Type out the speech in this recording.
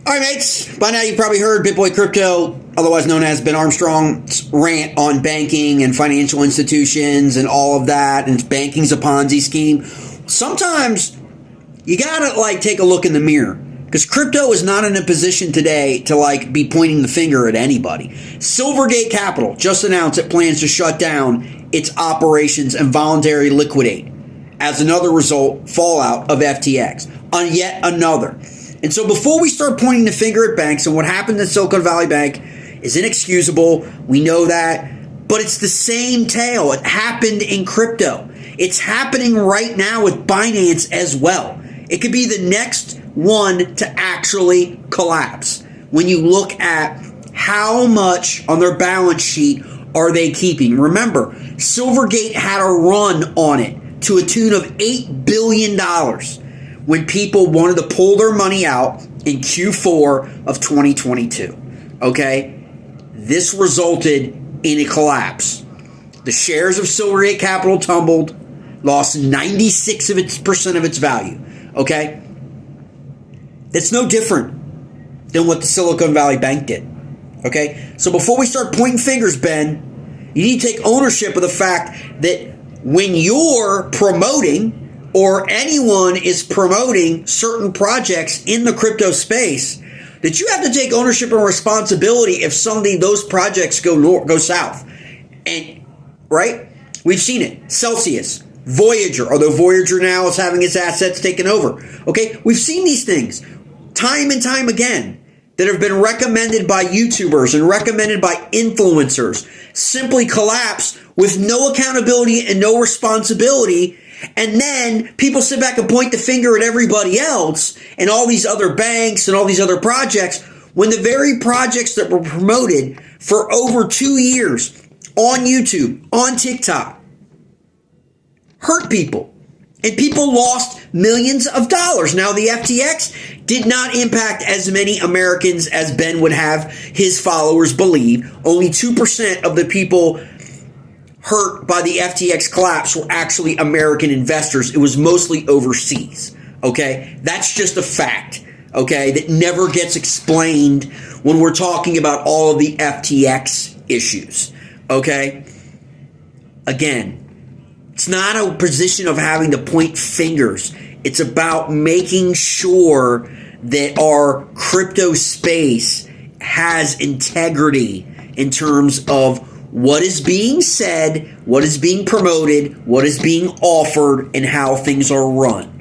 All right, mates. By now you've probably heard BitBoy Crypto, otherwise known as Ben Armstrong's rant on banking and financial institutions and all of that, and banking's a Ponzi scheme. Sometimes you gotta take a look in the mirror, because crypto is not in a position today to be pointing the finger at anybody. Silvergate Capital just announced it plans to shut down its operations and voluntarily liquidate as another fallout of FTX on yet another. And so before we start pointing the finger at banks, and what happened at Silicon Valley Bank is inexcusable, we know that, but it's the same tale. It happened in crypto. It's happening right now with Binance as well. It could be the next one to actually collapse when you look at how much on their balance sheet are they keeping. Remember, Silvergate had a run on it to a tune of $8 billion when people wanted to pull their money out in Q4 of 2022. Okay? This resulted in a collapse. The shares of Silvergate Capital tumbled, lost 96% of its value. Okay? That's no different than what the Silicon Valley Bank did. Okay? So before we start pointing fingers, Ben, you need to take ownership of the fact that when you're promoting, or anyone is promoting certain projects in the crypto space, that you have to take ownership and responsibility if someday those projects go south. And, right? We've seen it. Celsius, Voyager, although Voyager now is having its assets taken over. Okay? We've seen these things time and time again that have been recommended by YouTubers and recommended by influencers simply collapse with no accountability and no responsibility. And then people sit back and point the finger at everybody else and all these other banks and all these other projects, when the very projects that were promoted for over 2 years on YouTube, on TikTok, hurt people. And people lost millions of dollars. Now, the FTX did not impact as many Americans as Ben would have his followers believe. Only 2% of the people hurt by the FTX collapse were actually American investors. It was mostly overseas. Okay? That's just a fact. Okay? That never gets explained when we're talking about all of the FTX issues. Okay? Again, it's not a position of having to point fingers. It's about making sure that our crypto space has integrity in terms of what is being said, what is being promoted, what is being offered, and how things are run.